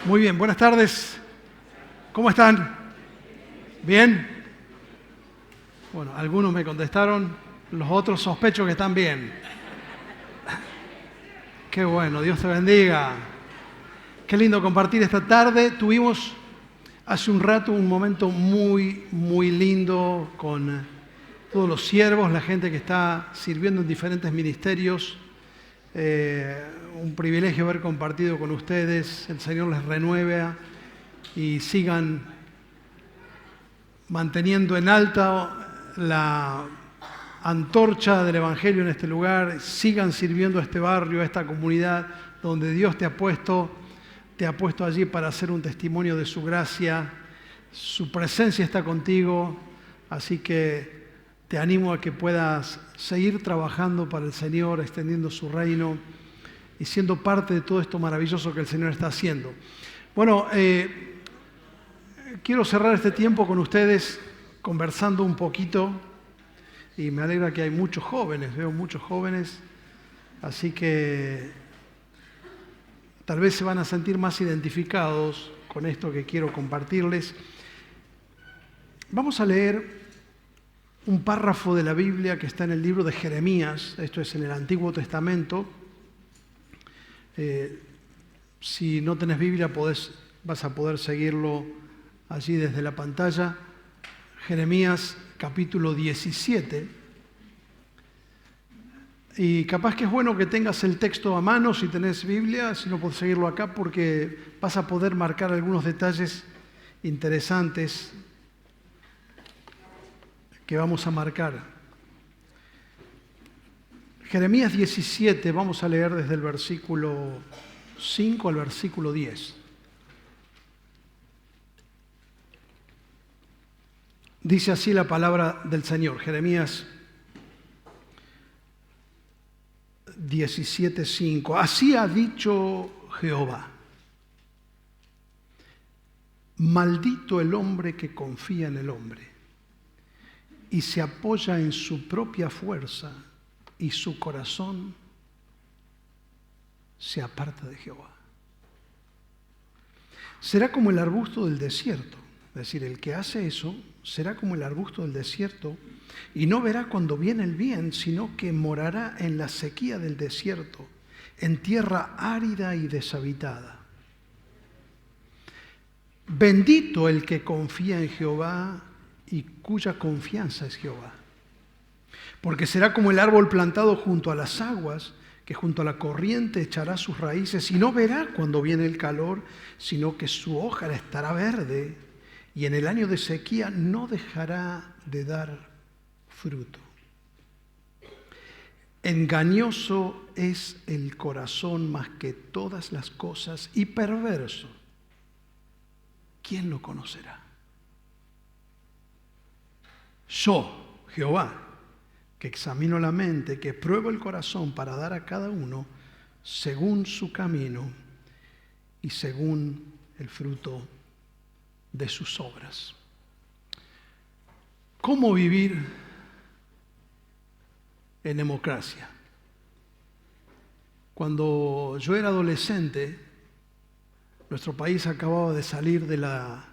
Muy bien, buenas tardes. ¿Cómo están? ¿Bien? Bueno, algunos me contestaron, los otros sospecho que están bien. Qué bueno, Dios te bendiga. Qué lindo compartir esta tarde. Tuvimos hace un rato un momento muy lindo con todos los siervos, la gente que está sirviendo en diferentes ministerios. Un privilegio haber compartido con ustedes. El Señor les renueve y sigan manteniendo en alta la antorcha del Evangelio en este lugar. Sigan sirviendo a este barrio, a esta comunidad donde Dios te ha puesto allí para hacer un testimonio de su gracia. Su presencia está contigo, así que te animo a que puedas seguir trabajando para el Señor, extendiendo su reino y siendo parte de todo esto maravilloso que el Señor está haciendo. Bueno, quiero cerrar este tiempo con ustedes conversando un poquito, y me alegra que hay muchos jóvenes, veo muchos jóvenes, así que tal vez se van a sentir más identificados con esto que quiero compartirles. Vamos a leer un párrafo de la Biblia que está en el libro de Jeremías. Esto es en el Antiguo Testamento. Si no tenés Biblia, vas a poder seguirlo allí desde la pantalla. Jeremías capítulo 17. Y capaz que es bueno que tengas el texto a mano si tenés Biblia, si no podés seguirlo acá, porque vas a poder marcar algunos detalles interesantes que vamos a marcar. Jeremías 17, vamos a leer desde el versículo 5 al versículo 10. Dice así la palabra del Señor, Jeremías 17:5. Así ha dicho Jehová: maldito el hombre que confía en el hombre y se apoya en su propia fuerza, y su corazón se aparta de Jehová. Será como el arbusto del desierto, es decir, el que hace eso será como el arbusto del desierto, y no verá cuando viene el bien, sino que morará en la sequía del desierto, en tierra árida y deshabitada. Bendito el que confía en Jehová y cuya confianza es Jehová. Porque será como el árbol plantado junto a las aguas, que junto a la corriente echará sus raíces y no verá cuando viene el calor, sino que su hoja estará verde, y en el año de sequía no dejará de dar fruto. Engañoso es el corazón más que todas las cosas, y perverso. ¿Quién lo conocerá? Yo, Jehová, que examino la mente, que pruebo el corazón para dar a cada uno según su camino y según el fruto de sus obras. ¿Cómo vivir en democracia? Cuando yo era adolescente, nuestro país acababa de salir de la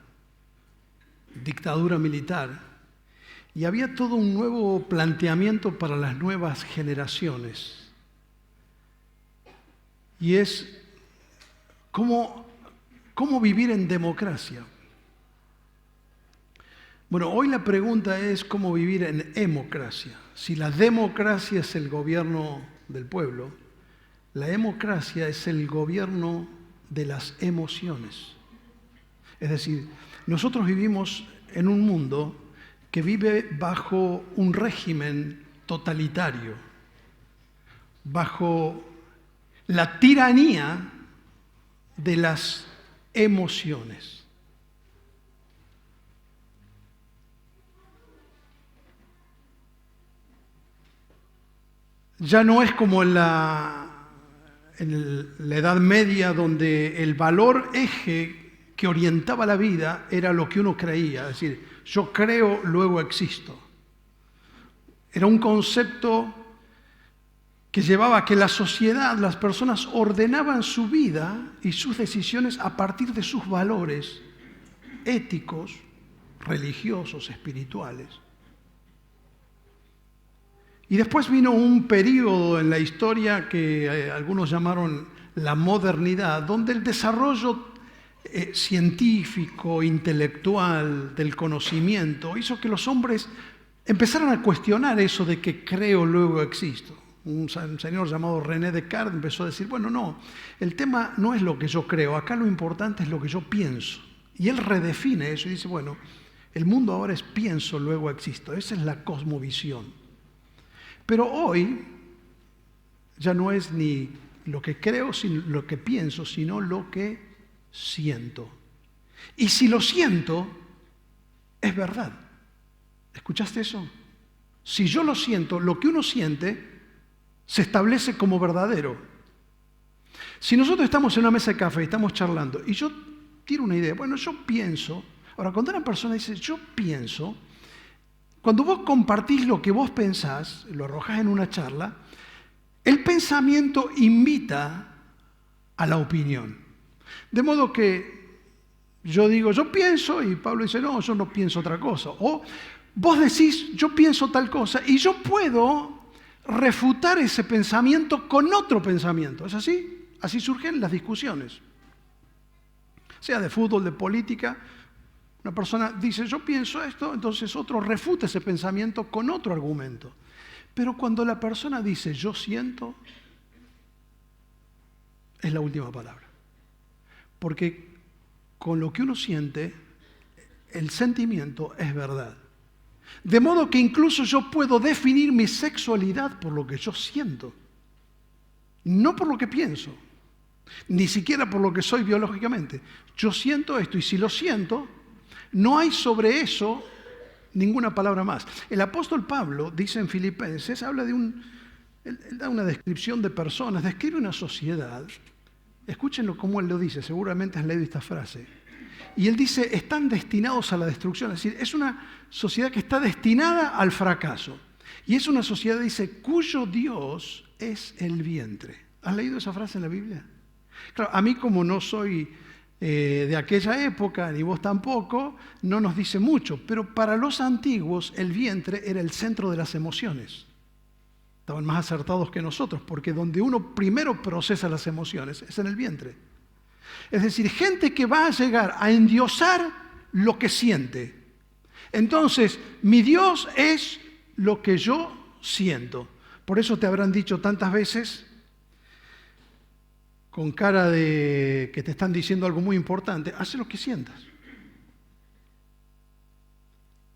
dictadura militar y había todo un nuevo planteamiento para las nuevas generaciones. Y es cómo vivir en democracia. Bueno, hoy la pregunta es cómo vivir en democracia. Si la democracia es el gobierno del pueblo, la democracia es el gobierno de las emociones. Es decir, nosotros vivimos en un mundo que vive bajo un régimen totalitario, bajo la tiranía de las emociones. Ya no es como en la Edad Media, donde el valor eje que orientaba la vida era lo que uno creía, es decir, yo creo, luego existo. Era un concepto que que llevaba a que la sociedad, las personas ordenaban su vida y sus decisiones a partir de sus valores éticos, religiosos, espirituales. Y después vino un periodo en la historia que algunos llamaron la modernidad, donde el desarrollo científico, intelectual, del conocimiento, hizo que los hombres empezaran a cuestionar eso de que creo, luego existo. Un señor llamado René Descartes empezó a decir, bueno, no, el tema no es lo que yo creo, acá lo importante es lo que yo pienso. Y él redefine eso y dice, bueno, el mundo ahora es pienso, luego existo. Esa es la cosmovisión. Pero hoy ya no es ni lo que creo, sino lo que pienso, sino lo que siento. Y si lo siento, es verdad. ¿Escuchaste eso? Si yo lo siento, lo que uno siente se establece como verdadero. Si nosotros estamos en una mesa de café y estamos charlando y yo tiro una idea, bueno, yo pienso, ahora cuando una persona dice yo pienso, cuando vos compartís lo que vos pensás, lo arrojás en una charla, el pensamiento invita a la opinión. De modo que yo digo, yo pienso, y Pablo dice, no, yo no pienso otra cosa. O vos decís, yo pienso tal cosa, y yo puedo refutar ese pensamiento con otro pensamiento. ¿Es así? Así surgen las discusiones. Sea de fútbol, de política, una persona dice, yo pienso esto, entonces otro refuta ese pensamiento con otro argumento. Pero cuando la persona dice, yo siento, es la última palabra. Porque con lo que uno siente, el sentimiento es verdad. De modo que incluso yo puedo definir mi sexualidad por lo que yo siento, no por lo que pienso, ni siquiera por lo que soy biológicamente. Yo siento esto y si lo siento, no hay sobre eso ninguna palabra más. El apóstol Pablo dice en Filipenses, habla de él da una descripción de personas, describe una sociedad. Escúchenlo como él lo dice, seguramente has leído esta frase. Y él dice, están destinados a la destrucción, es decir, es una sociedad que está destinada al fracaso. Y es una sociedad, dice, cuyo Dios es el vientre. ¿Has leído esa frase en la Biblia? Claro, a mí como no soy de aquella época, ni vos tampoco, no nos dice mucho, pero para los antiguos el vientre era el centro de las emociones. Estaban más acertados que nosotros, porque donde uno primero procesa las emociones es en el vientre. Es decir, gente que va a llegar a endiosar lo que siente. Entonces, mi Dios es lo que yo siento. Por eso te habrán dicho tantas veces, con cara de que te están diciendo algo muy importante, haz lo que sientas.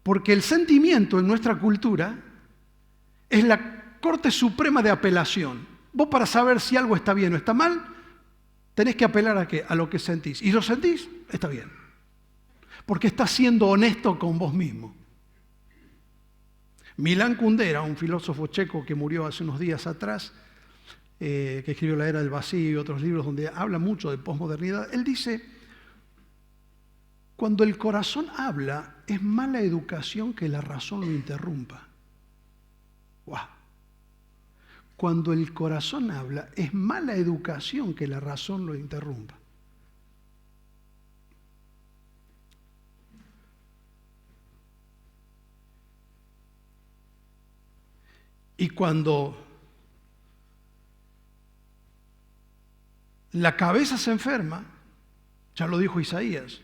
Porque el sentimiento en nuestra cultura es la Corte Suprema de apelación. Vos para saber si algo está bien o está mal, tenés que apelar ¿a qué? A lo que sentís. Y lo sentís, está bien. Porque estás siendo honesto con vos mismo. Milan Kundera, un filósofo checo que murió hace unos días atrás, que escribió La Era del Vacío y otros libros donde habla mucho de posmodernidad, él dice, cuando el corazón habla, es mala educación que la razón lo interrumpa. ¡Wow! Cuando el corazón habla, es mala educación que la razón lo interrumpa. Y cuando la cabeza se enferma, ya lo dijo Isaías,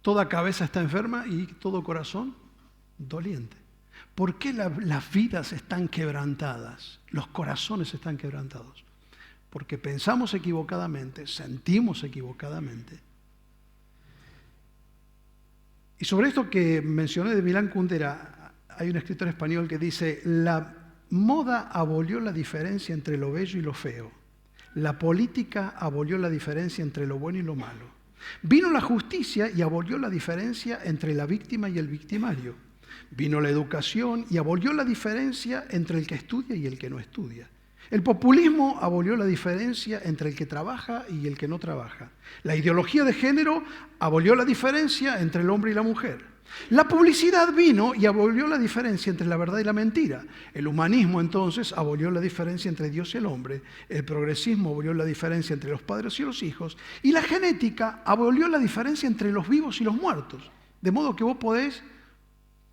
toda cabeza está enferma y todo corazón doliente. ¿Por qué las vidas están quebrantadas? Los corazones están quebrantados. Porque pensamos equivocadamente, sentimos equivocadamente. Y sobre esto que mencioné de Milan Kundera, hay un escritor español que dice, la moda abolió la diferencia entre lo bello y lo feo. La política abolió la diferencia entre lo bueno y lo malo. Vino la justicia y abolió la diferencia entre la víctima y el victimario. Vino la educación y abolió la diferencia entre el que estudia y el que no estudia. El populismo abolió la diferencia entre el que trabaja y el que no trabaja. La ideología de género abolió la diferencia entre el hombre y la mujer. La publicidad vino y abolió la diferencia entre la verdad y la mentira. El humanismo entonces abolió la diferencia entre Dios y el hombre. El progresismo abolió la diferencia entre los padres y los hijos. Y la genética abolió la diferencia entre los vivos y los muertos. De modo que vos podés,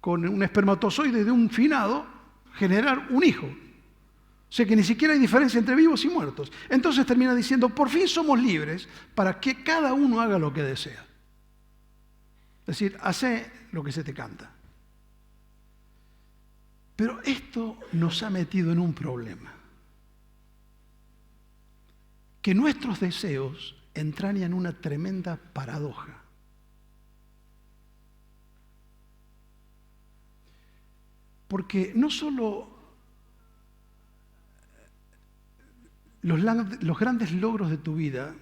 con un espermatozoide de un finado, generar un hijo. O sea que ni siquiera hay diferencia entre vivos y muertos. Entonces termina diciendo, por fin somos libres para que cada uno haga lo que desea. Es decir, hace lo que se te canta. Pero esto nos ha metido en un problema. Que nuestros deseos entrañan una tremenda paradoja. Porque no solo los grandes logros de tu vida,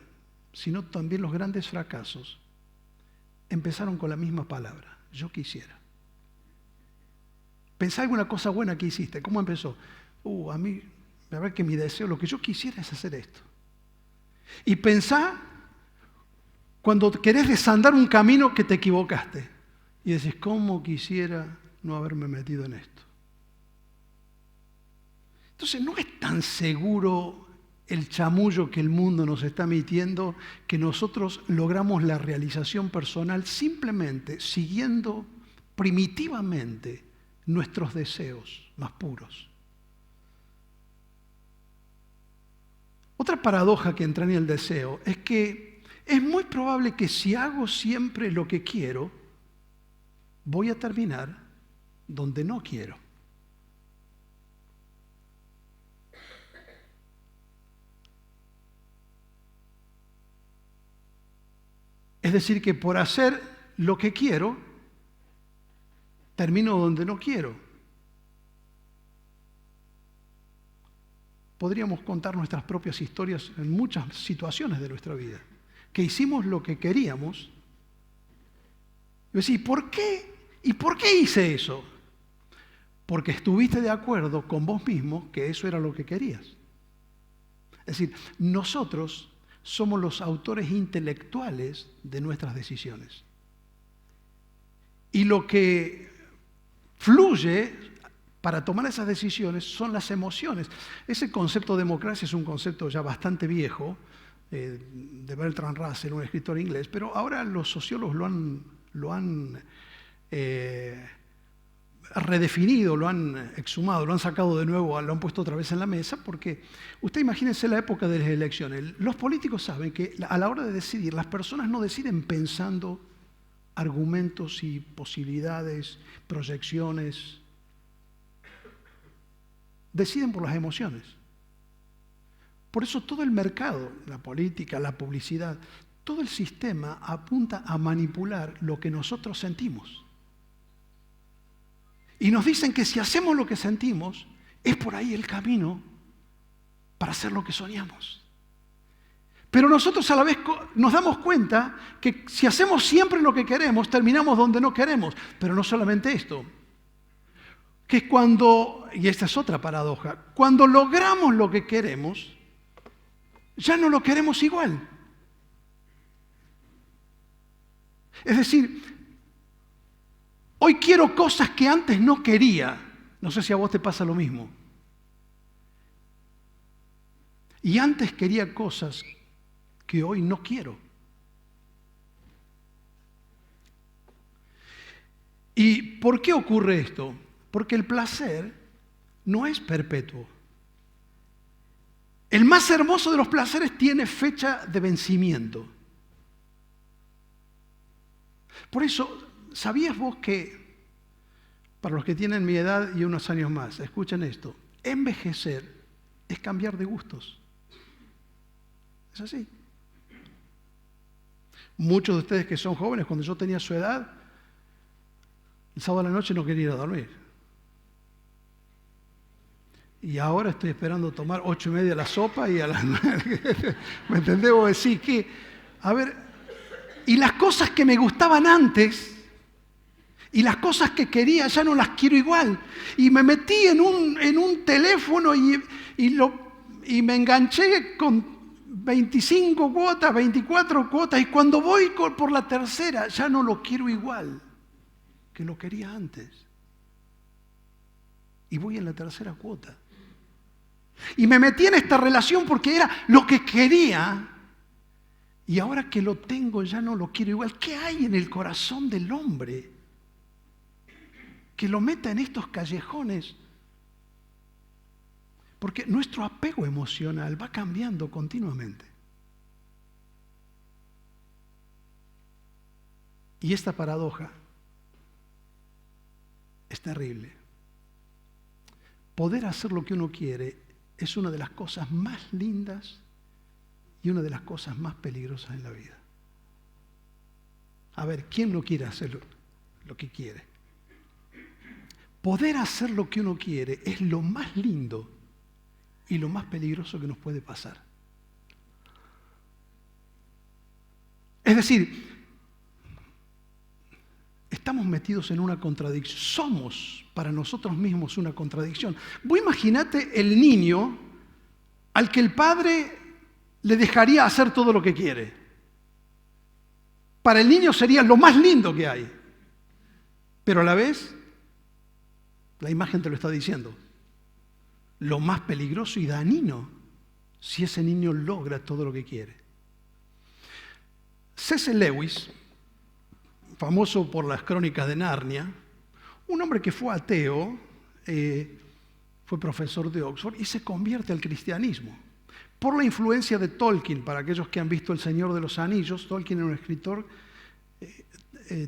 sino también los grandes fracasos, empezaron con la misma palabra, yo quisiera. Pensá alguna cosa buena que hiciste. ¿Cómo empezó? A mí, la verdad que mi deseo, lo que yo quisiera es hacer esto. Y pensá cuando querés desandar un camino que te equivocaste. Y decís, ¿cómo quisiera no haberme metido en esto? Entonces no es tan seguro el chamullo que el mundo nos está metiendo, que nosotros logramos la realización personal simplemente siguiendo primitivamente nuestros deseos más puros. Otra paradoja que entra en el deseo es que es muy probable que si hago siempre lo que quiero, voy a terminar donde no quiero. Es decir, que por hacer lo que quiero, termino donde no quiero. Podríamos contar nuestras propias historias en muchas situaciones de nuestra vida, que hicimos lo que queríamos. Y decís, ¿por qué? ¿Y por qué hice eso? Porque estuviste de acuerdo con vos mismo que eso era lo que querías. Es decir, nosotros somos los autores intelectuales de nuestras decisiones. Y lo que fluye para tomar esas decisiones son las emociones. Ese concepto de democracia es un concepto ya bastante viejo, de Bertrand Russell, un escritor inglés, pero ahora los sociólogos lo han redefinido, lo han exhumado, lo han sacado de nuevo, lo han puesto otra vez en la mesa, porque usted imagínese la época de las elecciones. Los políticos saben que a la hora de decidir, las personas no deciden pensando argumentos y posibilidades, proyecciones. Deciden por las emociones. Por eso todo el mercado, la política, la publicidad, todo el sistema apunta a manipular lo que nosotros sentimos. Y nos dicen que si hacemos lo que sentimos, es por ahí el camino para hacer lo que soñamos. Pero nosotros a la vez nos damos cuenta que si hacemos siempre lo que queremos, terminamos donde no queremos. Pero no solamente esto, que es cuando, y esta es otra paradoja, cuando logramos lo que queremos, ya no lo queremos igual. Es decir, hoy quiero cosas que antes no quería. No sé si a vos te pasa lo mismo. Y antes quería cosas que hoy no quiero. ¿Y por qué ocurre esto? Porque el placer no es perpetuo. El más hermoso de los placeres tiene fecha de vencimiento. Por eso, ¿sabías vos que, para los que tienen mi edad y unos años más, escuchen esto, envejecer es cambiar de gustos? Es así. Muchos de ustedes que son jóvenes, cuando yo tenía su edad, el sábado a la noche no quería ir a dormir. Y ahora estoy esperando tomar 8:30 la sopa y a las 9. ¿Me entendés? Vos decís que, a ver, y las cosas que me gustaban antes, y las cosas que quería ya no las quiero igual. Y me metí en un teléfono y me enganché con 25 cuotas, 24 cuotas, y cuando voy por la tercera ya no lo quiero igual. que lo quería antes. Y voy en la tercera cuota. Y me metí en esta relación porque era lo que quería. Y ahora que lo tengo ya no lo quiero igual. ¿Qué hay en el corazón del hombre que lo meta en estos callejones? Porque nuestro apego emocional va cambiando continuamente. Y esta paradoja es terrible. Poder hacer lo que uno quiere es una de las cosas más lindas y una de las cosas más peligrosas en la vida. A ver, ¿quién no quiere hacer lo que quiere? Poder hacer lo que uno quiere es lo más lindo y lo más peligroso que nos puede pasar. Es decir, estamos metidos en una contradicción. Somos para nosotros mismos una contradicción. Vos imaginate el niño al que el padre le dejaría hacer todo lo que quiere. Para el niño sería lo más lindo que hay. Pero a la vez, la imagen te lo está diciendo, lo más peligroso y dañino si ese niño logra todo lo que quiere. C.S. Lewis, famoso por las Crónicas de Narnia, un hombre que fue ateo, fue profesor de Oxford y se convierte al cristianismo por la influencia de Tolkien. Para aquellos que han visto El Señor de los Anillos, Tolkien era un escritor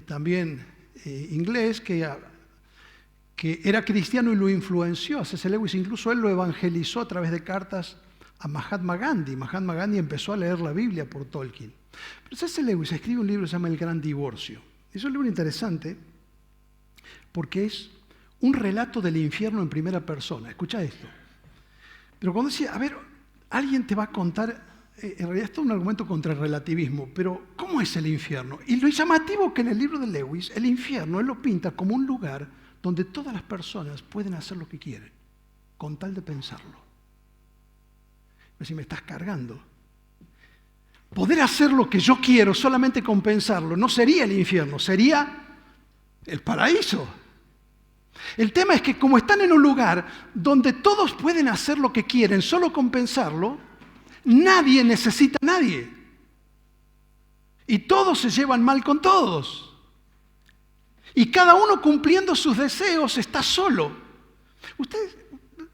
también inglés que era cristiano y lo influenció a C.S. Lewis. Incluso él lo evangelizó a través de cartas a Mahatma Gandhi. Mahatma Gandhi empezó a leer la Biblia por Tolkien. Pero C.S. Lewis escribe un libro que se llama El Gran Divorcio. Es un libro interesante porque es un relato del infierno en primera persona. Escucha esto. Pero cuando decía, a ver, alguien te va a contar, en realidad esto es un argumento contra el relativismo, pero ¿cómo es el infierno? Y lo llamativo que en el libro de Lewis, el infierno, él lo pinta como un lugar donde todas las personas pueden hacer lo que quieren, con tal de pensarlo. Si me estás cargando. Poder hacer lo que yo quiero solamente con pensarlo no sería el infierno, sería el paraíso. El tema es que como están en un lugar donde todos pueden hacer lo que quieren solo con pensarlo, nadie necesita a nadie. Y todos se llevan mal con todos. Y cada uno cumpliendo sus deseos está solo.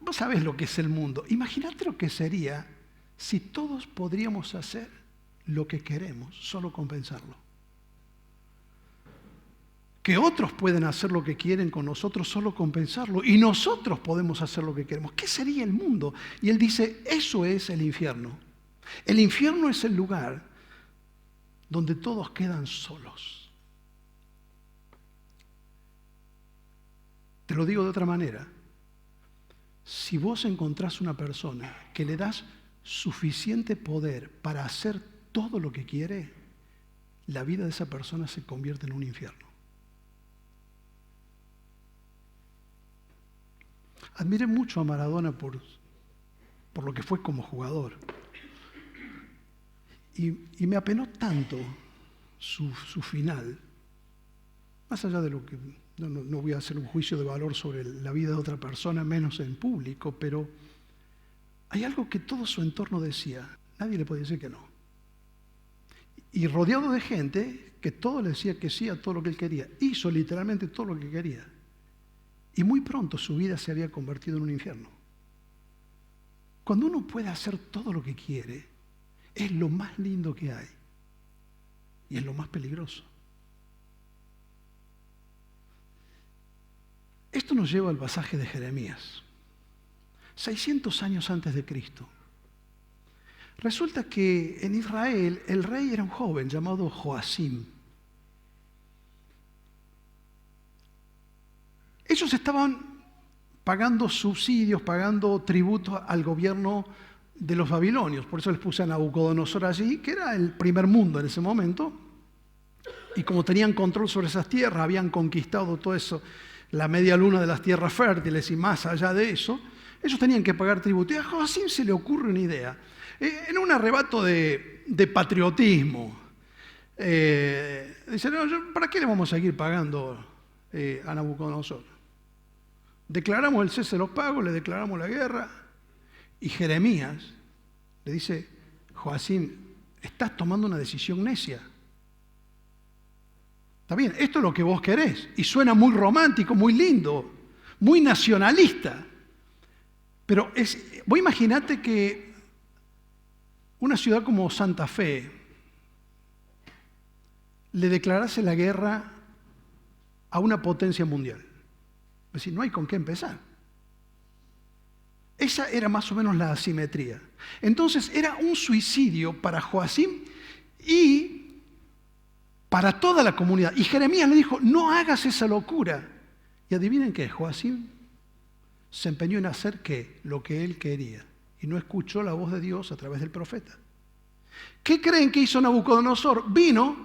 Vos sabés lo que es el mundo. Imagínate lo que sería si todos podríamos hacer lo que queremos solo con pensarlo. Que otros pueden hacer lo que quieren con nosotros solo con pensarlo. Y nosotros podemos hacer lo que queremos. ¿Qué sería el mundo? Y él dice, eso es el infierno. El infierno es el lugar donde todos quedan solos. Te lo digo de otra manera. Si vos encontrás una persona que le das suficiente poder para hacer todo lo que quiere, la vida de esa persona se convierte en un infierno. Admiré mucho a Maradona por lo que fue como jugador. Y me apenó tanto su final, más allá de lo que... No voy a hacer un juicio de valor sobre la vida de otra persona, menos en público, pero hay algo que todo su entorno decía, nadie le podía decir que no. Y rodeado de gente que todo le decía que sí a todo lo que él quería, hizo literalmente todo lo que quería. Y muy pronto su vida se había convertido en un infierno. Cuando uno puede hacer todo lo que quiere, es lo más lindo que hay. Y es lo más peligroso. Esto nos lleva al pasaje de Jeremías. 600 años antes de Cristo. Resulta que en Israel el rey era un joven llamado Joacim. Ellos estaban pagando subsidios, pagando tributos al gobierno de los babilonios. Por eso les puse a Nabucodonosor allí, que era el primer mundo en ese momento. Y como tenían control sobre esas tierras, habían conquistado todo eso, la media luna de las tierras fértiles y más allá de eso, ellos tenían que pagar tributo. Y a Joacim se le ocurre una idea. En un arrebato de patriotismo, dice, no, ¿para qué le vamos a seguir pagando a Nabucodonosor. Declaramos el cese de los pagos, le declaramos la guerra, y Jeremías le dice, Joacim, estás tomando una decisión necia. Está bien, esto es lo que vos querés, y suena muy romántico, muy lindo, muy nacionalista, pero vos imaginate que una ciudad como Santa Fe le declarase la guerra a una potencia mundial. Es decir, no hay con qué empezar. Esa era más o menos la asimetría. Entonces era un suicidio para Joacim y para toda la comunidad. Y Jeremías le dijo, no hagas esa locura. Y adivinen qué, Joacim se empeñó en hacer ¿qué? Lo que él quería. Y no escuchó la voz de Dios a través del profeta. ¿Qué creen que hizo Nabucodonosor? Vino,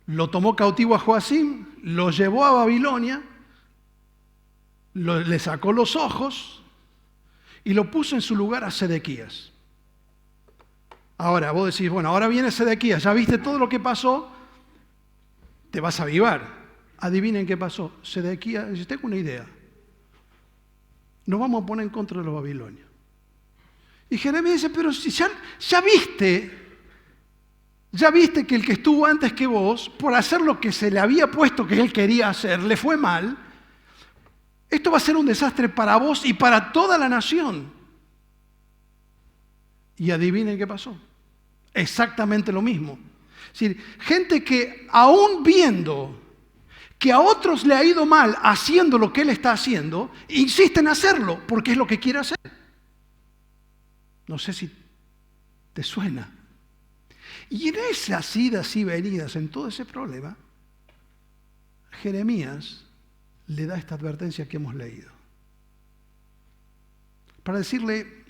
lo tomó cautivo a Joacim, lo llevó a Babilonia, le sacó los ojos y lo puso en su lugar a Sedequías. Ahora, vos decís, bueno, ahora viene Sedequías, ya viste todo lo que pasó, te vas a avivar. Adivinen qué pasó. Sedequías dice, tengo una idea. Nos vamos a poner en contra de los babilonios. Y Jeremías dice, pero si ya viste que el que estuvo antes que vos, por hacer lo que se le había puesto que él quería hacer, le fue mal. Esto va a ser un desastre para vos y para toda la nación. Y adivinen qué pasó. Exactamente lo mismo. Es decir, gente que aún viendo que a otros le ha ido mal haciendo lo que él está haciendo, insiste en hacerlo porque es lo que quiere hacer. No sé si te suena. Y en esas idas y venidas, en todo ese problema, Jeremías le da esta advertencia que hemos leído. Para decirle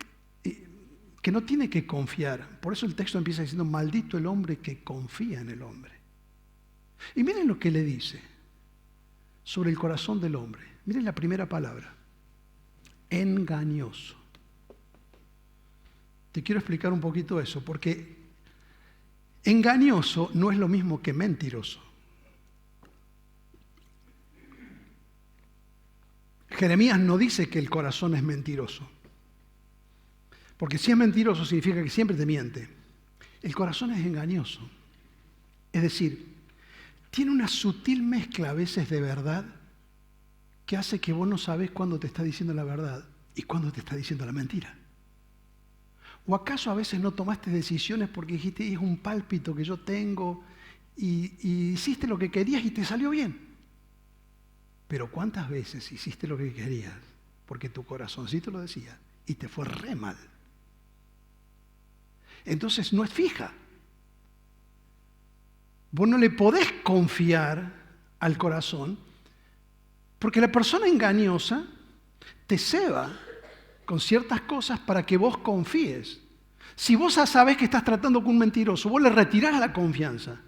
que no tiene que confiar. Por eso el texto empieza diciendo, maldito el hombre que confía en el hombre. Y miren lo que le dice sobre el corazón del hombre. Miren la primera palabra. Engañoso. Te quiero explicar un poquito eso, porque engañoso no es lo mismo que mentiroso. Jeremías no dice que el corazón es mentiroso, porque si es mentiroso significa que siempre te miente. El corazón es engañoso, es decir, tiene una sutil mezcla a veces de verdad que hace que vos no sabés cuándo te está diciendo la verdad y cuándo te está diciendo la mentira. ¿O acaso a veces no tomaste decisiones porque dijiste, es un pálpito que yo tengo y hiciste lo que querías y te salió bien? Pero ¿cuántas veces hiciste lo que querías porque tu corazoncito lo decía y te fue re mal? Entonces no es fija. Vos no le podés confiar al corazón porque la persona engañosa te ceba con ciertas cosas para que vos confíes. Si vos ya sabés que estás tratando con un mentiroso, vos le retirás la confianza.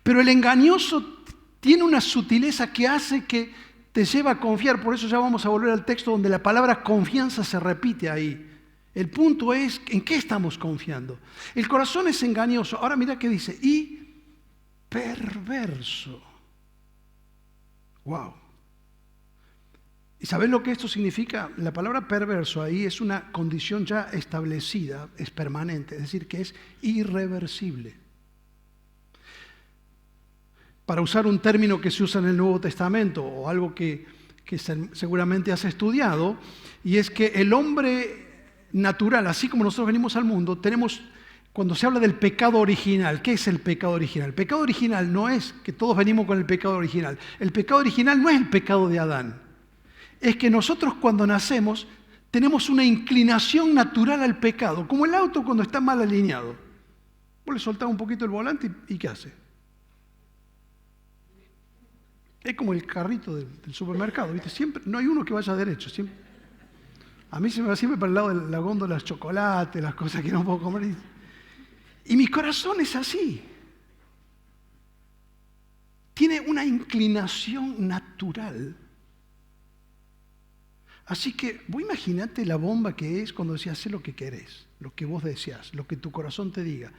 Pero el engañoso tiene una sutileza que hace que te lleva a confiar. Por eso ya vamos a volver al texto donde la palabra confianza se repite ahí. El punto es, ¿en qué estamos confiando? El corazón es engañoso. Ahora mira qué dice. Y perverso. Wow. ¿Y sabés lo que esto significa? La palabra perverso ahí es una condición ya establecida, es permanente, es decir, que es irreversible. Para usar un término que se usa en el Nuevo Testamento, o algo que seguramente has estudiado, y es que el hombre natural, así como nosotros venimos al mundo, tenemos, cuando se habla del pecado original, ¿qué es el pecado original? El pecado original no es que todos venimos con el pecado original. El pecado original no es el pecado de Adán. Es que nosotros cuando nacemos tenemos una inclinación natural al pecado, como el auto cuando está mal alineado. Vos le soltás un poquito el volante y ¿qué hace? Es como el carrito del supermercado, ¿viste? Siempre, no hay uno que vaya derecho. Siempre. A mí se me va siempre para el lado de la góndola, los chocolates, las cosas que no puedo comer. Y mi corazón es así. Tiene una inclinación natural. Así que vos imaginate la bomba que es cuando decís, hacé lo que querés, lo que vos deseás, lo que tu corazón te diga.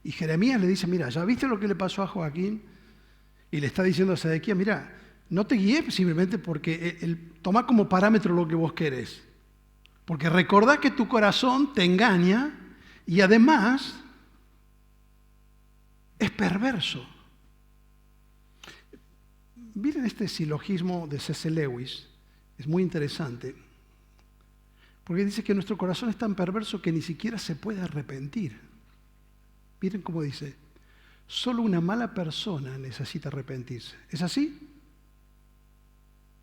Y Jeremías le dice, mira, ¿ya viste lo que le pasó a Joaquín? Y le está diciendo a Sedequías, mira, no te guíes simplemente porque toma como parámetro lo que vos querés. Porque recordá que tu corazón te engaña y además es perverso. Miren este silogismo de C.S. Lewis, es muy interesante, porque dice que nuestro corazón es tan perverso que ni siquiera se puede arrepentir. Miren cómo dice, solo una mala persona necesita arrepentirse. ¿Es así?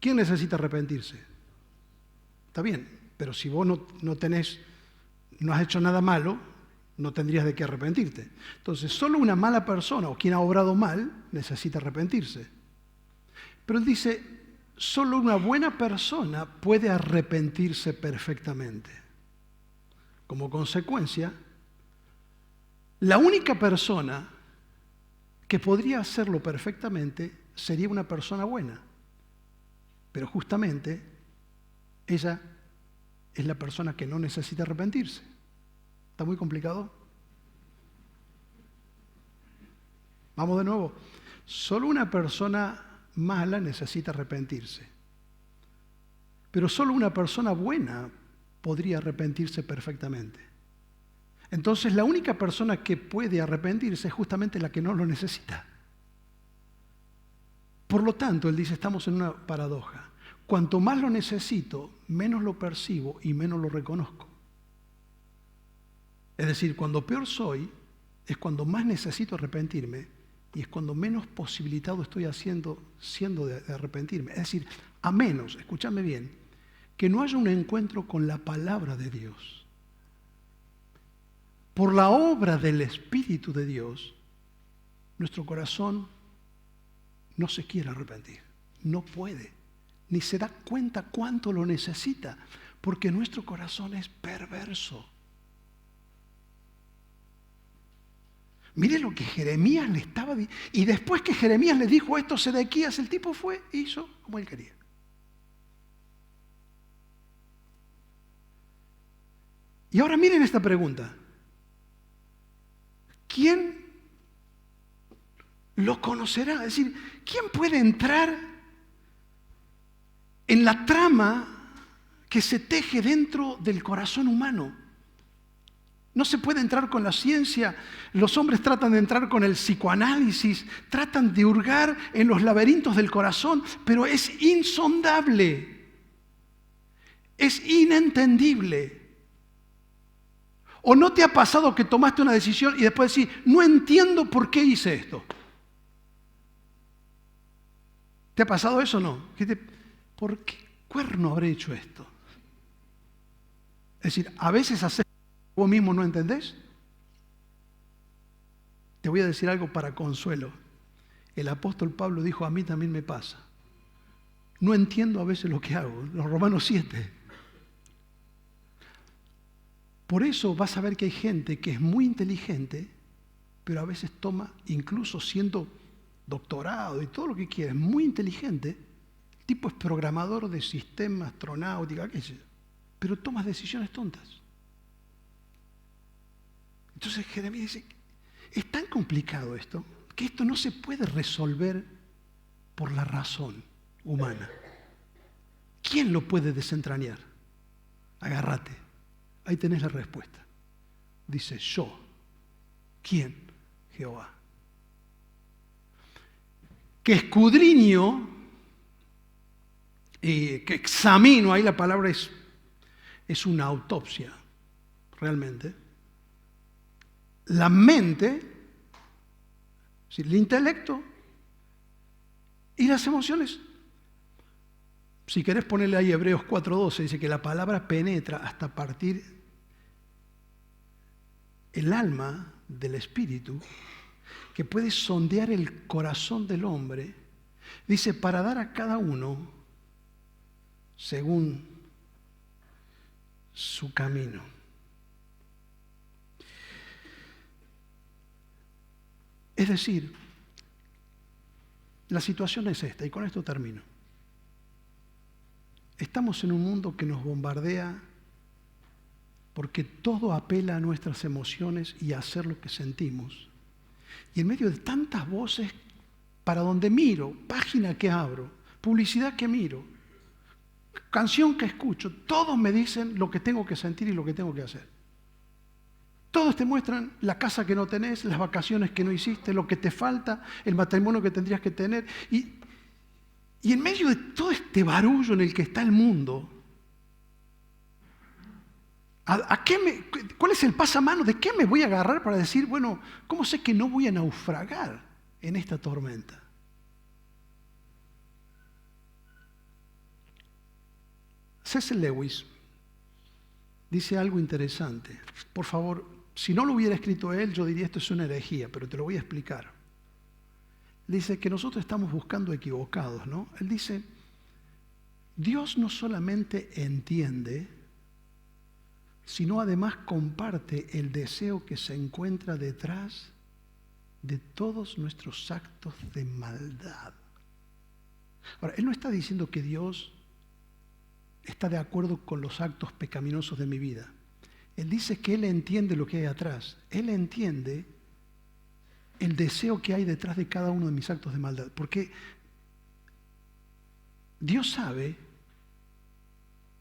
¿Quién necesita arrepentirse? Está bien, pero si vos no has hecho nada malo, no tendrías de qué arrepentirte. Entonces, solo una mala persona o quien ha obrado mal necesita arrepentirse. Pero él dice, solo una buena persona puede arrepentirse perfectamente. Como consecuencia, la única persona que podría hacerlo perfectamente sería una persona buena. Pero justamente ella es la persona que no necesita arrepentirse. ¿Está muy complicado? Vamos de nuevo. Solo una persona mala necesita arrepentirse. Pero solo una persona buena podría arrepentirse perfectamente. Entonces la única persona que puede arrepentirse es justamente la que no lo necesita. Por lo tanto, él dice, estamos en una paradoja. Cuanto más lo necesito, menos lo percibo y menos lo reconozco. Es decir, cuando peor soy, es cuando más necesito arrepentirme y es cuando menos posibilitado estoy siendo de arrepentirme. Es decir, a menos, escúchame bien, que no haya un encuentro con la palabra de Dios. Por la obra del Espíritu de Dios, nuestro corazón no se quiere arrepentir, no puede, ni se da cuenta cuánto lo necesita, porque nuestro corazón es perverso. Mire lo que Jeremías le estaba diciendo. Y después que Jeremías le dijo esto a Sedequías, el tipo fue e hizo como él quería. Y ahora miren esta pregunta. ¿Quién lo conocerá? Es decir, ¿quién puede entrar en la trama que se teje dentro del corazón humano? No se puede entrar con la ciencia. Los hombres tratan de entrar con el psicoanálisis, tratan de hurgar en los laberintos del corazón, pero es insondable, es inentendible. ¿O no te ha pasado que tomaste una decisión y después decís, no entiendo por qué hice esto? ¿Te ha pasado eso o no? ¿Por qué cuerno habré hecho esto? Es decir, a veces haces vos mismo no entendés. Te voy a decir algo para consuelo. El apóstol Pablo dijo, a mí también me pasa. No entiendo a veces lo que hago. Los Romanos 7. Por eso vas a ver que hay gente que es muy inteligente, pero a veces toma, incluso siendo doctorado y todo lo que quiera, es muy inteligente. El tipo es programador de sistemas, astronáutica, qué sé yo, pero toma decisiones tontas. Entonces Jeremías dice, es tan complicado esto, que esto no se puede resolver por la razón humana. ¿Quién lo puede desentrañar? Agárrate, ahí tenés la respuesta. Dice, yo. ¿Quién? Jehová. Que escudriño, que examino, ahí la palabra es una autopsia, realmente. La mente, es decir, el intelecto y las emociones. Si querés ponerle ahí Hebreos 4:12, dice que la palabra penetra hasta partir el alma del espíritu, que puede sondear el corazón del hombre, dice, para dar a cada uno según su camino. Es decir, la situación es esta, y con esto termino. Estamos en un mundo que nos bombardea porque todo apela a nuestras emociones y a hacer lo que sentimos. Y en medio de tantas voces, para donde miro, página que abro, publicidad que miro, canción que escucho, todos me dicen lo que tengo que sentir y lo que tengo que hacer. Todos te muestran la casa que no tenés, las vacaciones que no hiciste, lo que te falta, el matrimonio que tendrías que tener. Y en medio de todo este barullo en el que está el mundo, ¿cuál es el pasamano? ¿De qué me voy a agarrar para decir, bueno, cómo sé que no voy a naufragar en esta tormenta? C.S. Lewis dice algo interesante. Por favor, si no lo hubiera escrito él, yo diría esto es una herejía, pero te lo voy a explicar. Dice que nosotros estamos buscando equivocados, ¿no? Él dice, Dios no solamente entiende, sino además comparte el deseo que se encuentra detrás de todos nuestros actos de maldad. Ahora, él no está diciendo que Dios está de acuerdo con los actos pecaminosos de mi vida. Él dice que Él entiende lo que hay atrás. Él entiende el deseo que hay detrás de cada uno de mis actos de maldad. Porque Dios sabe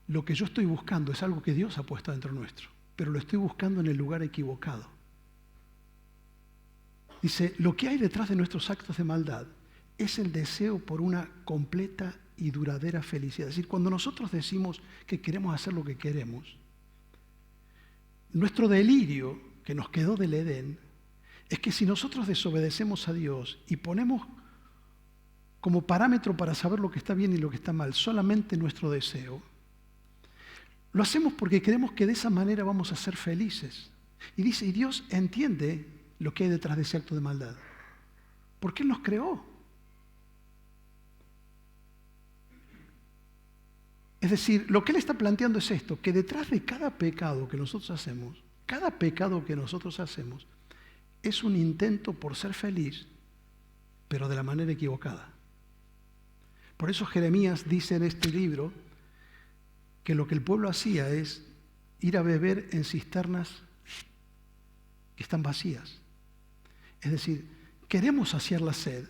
lo que yo estoy buscando, es algo que Dios ha puesto dentro nuestro, pero lo estoy buscando en el lugar equivocado. Dice, lo que hay detrás de nuestros actos de maldad es el deseo por una completa y duradera felicidad. Es decir, cuando nosotros decimos que queremos hacer lo que queremos, nuestro delirio que nos quedó del Edén es que si nosotros desobedecemos a Dios y ponemos como parámetro para saber lo que está bien y lo que está mal solamente nuestro deseo, lo hacemos porque creemos que de esa manera vamos a ser felices. Y dice, y Dios entiende lo que hay detrás de ese acto de maldad, porque Él nos creó. Es decir, lo que Él está planteando es esto, que detrás de cada pecado que nosotros hacemos, es un intento por ser feliz, pero de la manera equivocada. Por eso Jeremías dice en este libro que lo que el pueblo hacía es ir a beber en cisternas que están vacías. Es decir, queremos saciar la sed,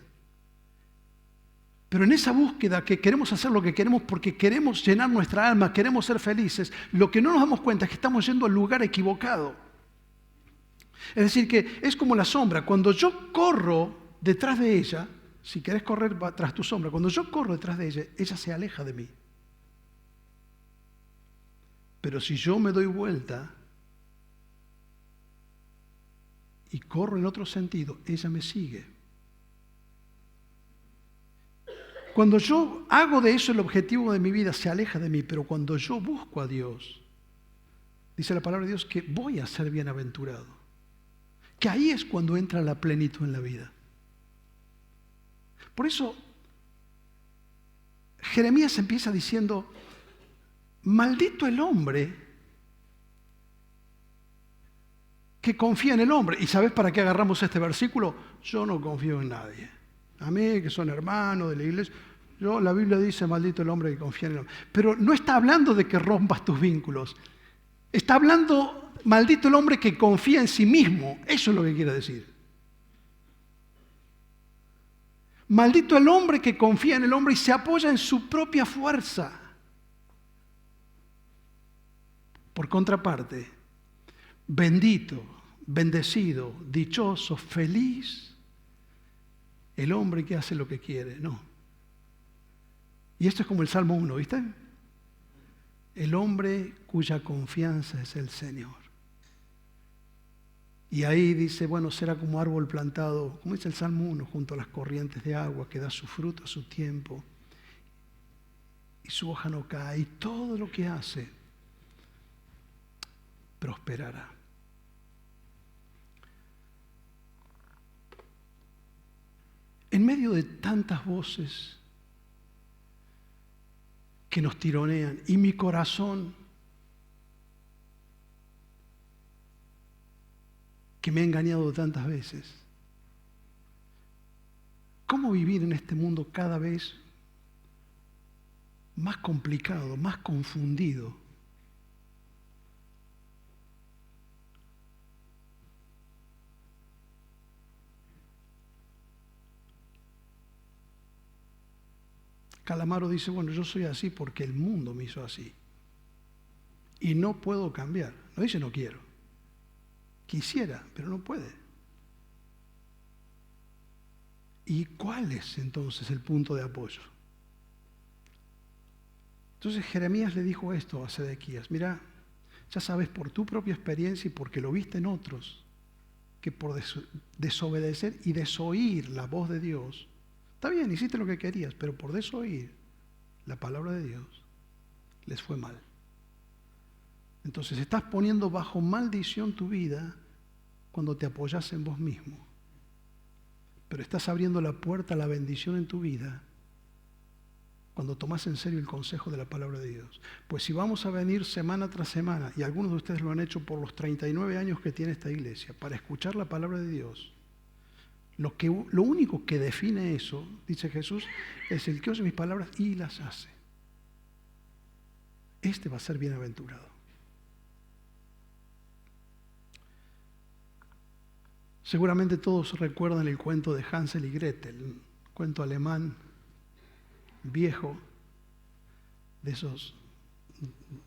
pero en esa búsqueda que queremos hacer lo que queremos porque queremos llenar nuestra alma, queremos ser felices, lo que no nos damos cuenta es que estamos yendo al lugar equivocado. Es decir, que es como la sombra. Cuando yo corro detrás de ella, si querés correr tras tu sombra, cuando yo corro detrás de ella, ella se aleja de mí. Pero si yo me doy vuelta y corro en otro sentido, ella me sigue. Cuando yo hago de eso el objetivo de mi vida, se aleja de mí, pero cuando yo busco a Dios, dice la palabra de Dios que voy a ser bienaventurado. Que ahí es cuando entra la plenitud en la vida. Por eso, Jeremías empieza diciendo, maldito el hombre que confía en el hombre. ¿Y sabes para qué agarramos este versículo? Yo no confío en nadie. A mí, que son hermanos de la iglesia, la Biblia dice, maldito el hombre que confía en el hombre. Pero no está hablando de que rompas tus vínculos. Está hablando, maldito el hombre que confía en sí mismo. Eso es lo que quiere decir. Maldito el hombre que confía en el hombre y se apoya en su propia fuerza. Por contraparte, bendito, bendecido, dichoso, feliz, el hombre que hace lo que quiere. No. Y esto es como el Salmo 1, ¿viste? El hombre cuya confianza es el Señor. Y ahí dice, bueno, será como árbol plantado, como dice el Salmo 1, junto a las corrientes de agua, que da su fruto a su tiempo, y su hoja no cae, y todo lo que hace prosperará. En medio de tantas voces que nos tironean, y mi corazón que me ha engañado tantas veces, ¿cómo vivir en este mundo cada vez más complicado, más confundido? Calamaro dice, bueno, yo soy así porque el mundo me hizo así. Y no puedo cambiar. No dice no quiero. Quisiera, pero no puede. ¿Y cuál es entonces el punto de apoyo? Entonces Jeremías le dijo esto a Sedequías, mira, ya sabes por tu propia experiencia y porque lo viste en otros, que por desobedecer y desoír la voz de Dios, está bien, hiciste lo que querías, pero por desoír la palabra de Dios, les fue mal. Entonces estás poniendo bajo maldición tu vida cuando te apoyas en vos mismo, pero estás abriendo la puerta a la bendición en tu vida cuando tomas en serio el consejo de la palabra de Dios. Pues si vamos a venir semana tras semana, y algunos de ustedes lo han hecho por los 39 años que tiene esta iglesia, para escuchar la palabra de Dios, lo único que define eso, dice Jesús, es el que oye mis palabras y las hace. Este va a ser bienaventurado. Seguramente todos recuerdan el cuento de Hansel y Gretel, un cuento alemán viejo, de esos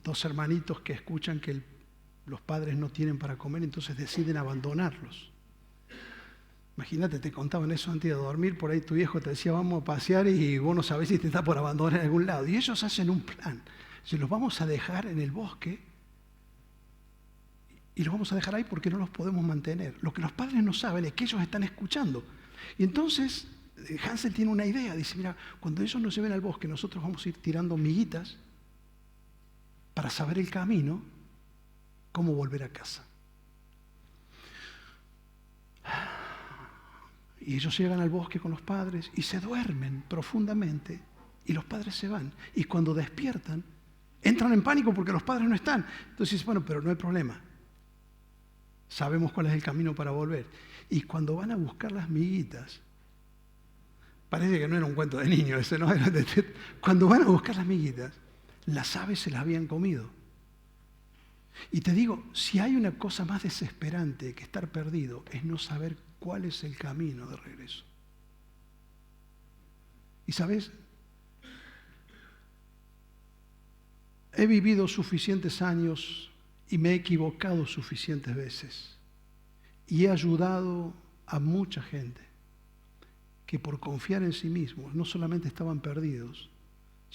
dos hermanitos que escuchan que los padres no tienen para comer, entonces deciden abandonarlos. Imagínate, te contaban eso antes de dormir, por ahí tu viejo te decía vamos a pasear y vos no sabés si te está por abandonar en algún lado. Y ellos hacen un plan, se los vamos a dejar en el bosque y los vamos a dejar ahí porque no los podemos mantener. Lo que los padres no saben es que ellos están escuchando. Y entonces Hansel tiene una idea, dice, mira, cuando ellos nos lleven al bosque, nosotros vamos a ir tirando miguitas para saber el camino, cómo volver a casa. Y ellos llegan al bosque con los padres y se duermen profundamente y los padres se van. Y cuando despiertan, entran en pánico porque los padres no están. Entonces dicen, bueno, pero no hay problema. Sabemos cuál es el camino para volver. Y cuando van a buscar las miguitas, parece que no era un cuento de niño ese, ¿no? Cuando van a buscar las miguitas, las aves se las habían comido. Y te digo, si hay una cosa más desesperante que estar perdido, es no saber cuál es el camino de regreso. Y sabes, he vivido suficientes años y me he equivocado suficientes veces. Y he ayudado a mucha gente que por confiar en sí mismos no solamente estaban perdidos,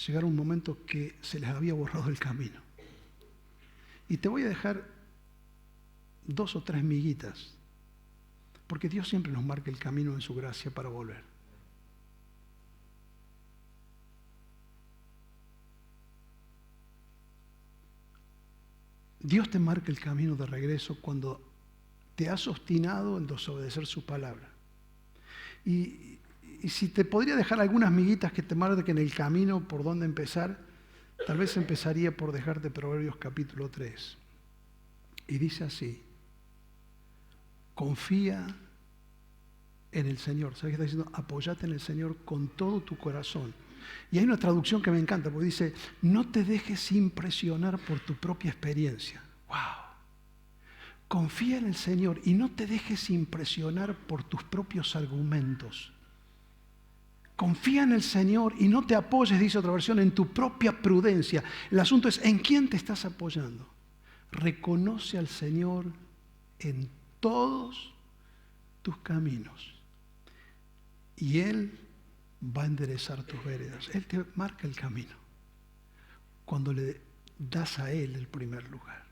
llegaron un momento que se les había borrado el camino. Y te voy a dejar 2 o 3 miguitas, porque Dios siempre nos marca el camino en su gracia para volver. Dios te marca el camino de regreso cuando te has obstinado en desobedecer su palabra. Y si te podría dejar algunas miguitas que te marquen el camino por dónde empezar, tal vez empezaría por dejarte Proverbios capítulo 3. Y dice así, confía en el Señor. ¿Sabes qué está diciendo? Apóyate en el Señor con todo tu corazón. Y hay una traducción que me encanta, porque dice, no te dejes impresionar por tu propia experiencia. ¡Wow! Confía en el Señor y no te dejes impresionar por tus propios argumentos. Confía en el Señor y no te apoyes, dice otra versión, en tu propia prudencia. El asunto es, ¿en quién te estás apoyando? Reconoce al Señor en todos tus caminos y Él va a enderezar tus veredas. Él te marca el camino cuando le das a Él el primer lugar.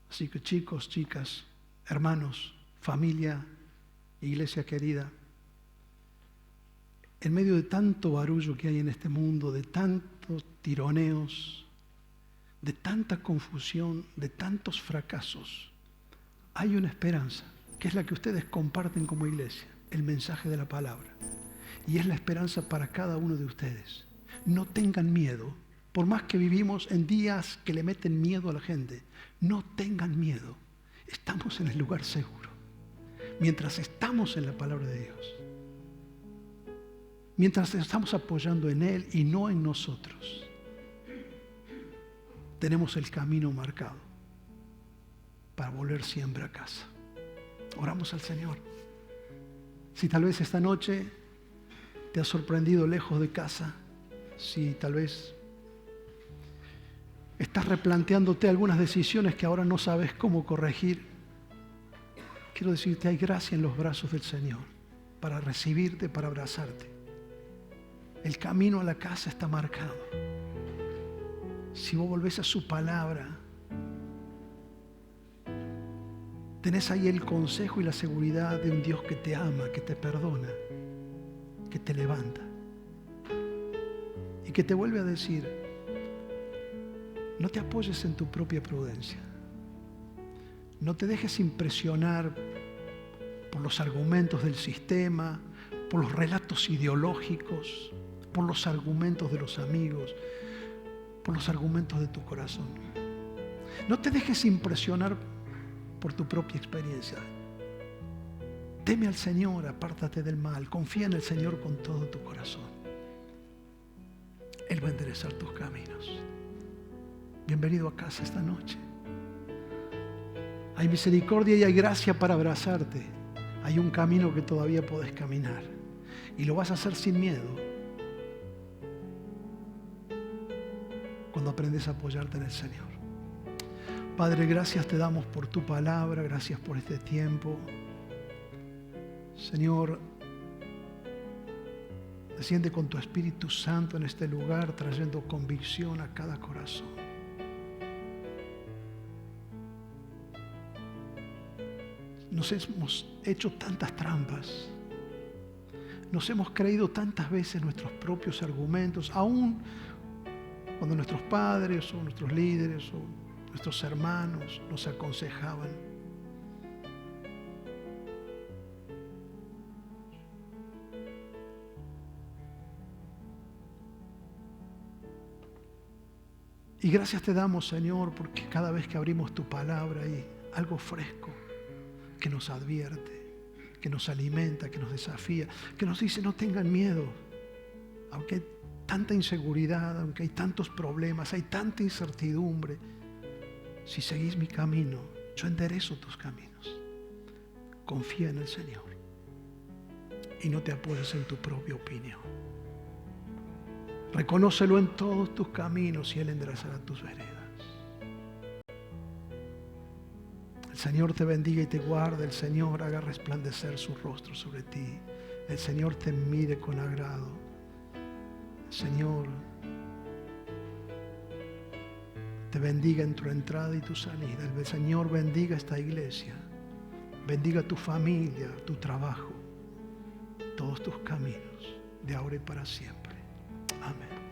Así que chicos, chicas, hermanos, familia, iglesia querida, en medio de tanto barullo que hay en este mundo, de tantos tironeos, de tanta confusión, de tantos fracasos, hay una esperanza, que es la que ustedes comparten como iglesia, el mensaje de la palabra. Y es la esperanza para cada uno de ustedes. No tengan miedo, por más que vivimos en días que le meten miedo a la gente, no tengan miedo. Estamos en el lugar seguro. Mientras estamos en la palabra de Dios, mientras estamos apoyando en Él y no en nosotros, tenemos el camino marcado para volver siempre a casa. Oramos al Señor. Si tal vez esta noche ¿Te has sorprendido lejos de casa? Sí, tal vez estás replanteándote algunas decisiones que ahora no sabes cómo corregir. Quiero decirte, hay gracia en los brazos del Señor para recibirte, para abrazarte. El camino a la casa está marcado. Si vos volvés a su palabra, tenés ahí el consejo y la seguridad de un Dios que te ama, que te perdona, que te levanta y que te vuelve a decir: no te apoyes en tu propia prudencia. No te dejes impresionar por los argumentos del sistema, por los relatos ideológicos, por los argumentos de los amigos, por los argumentos de tu corazón. No te dejes impresionar por tu propia experiencia. Teme al Señor, apártate del mal, confía en el Señor con todo tu corazón. Él va a enderezar tus caminos. Bienvenido a casa esta noche. Hay misericordia y hay gracia para abrazarte. Hay un camino que todavía podés caminar y lo vas a hacer sin miedo cuando aprendes a apoyarte en el Señor. Padre, gracias te damos por tu palabra, gracias por este tiempo. Señor, desciende con tu Espíritu Santo en este lugar, trayendo convicción a cada corazón. Nos hemos hecho tantas trampas, nos hemos creído tantas veces nuestros propios argumentos, aún cuando nuestros padres o nuestros líderes o nuestros hermanos nos aconsejaban. Y gracias te damos, Señor, porque cada vez que abrimos tu palabra hay algo fresco que nos advierte, que nos alimenta, que nos desafía, que nos dice: no tengan miedo, aunque hay tanta inseguridad, aunque hay tantos problemas, hay tanta incertidumbre. Si seguís mi camino, yo enderezo tus caminos. Confía en el Señor y no te apoyes en tu propia opinión. Reconócelo en todos tus caminos y Él enderezará tus veredas. El Señor te bendiga y te guarde. El Señor haga resplandecer su rostro sobre ti. El Señor te mire con agrado. El Señor te bendiga en tu entrada y tu salida. El Señor bendiga esta iglesia. Bendiga tu familia, tu trabajo, todos tus caminos, de ahora y para siempre. Amén.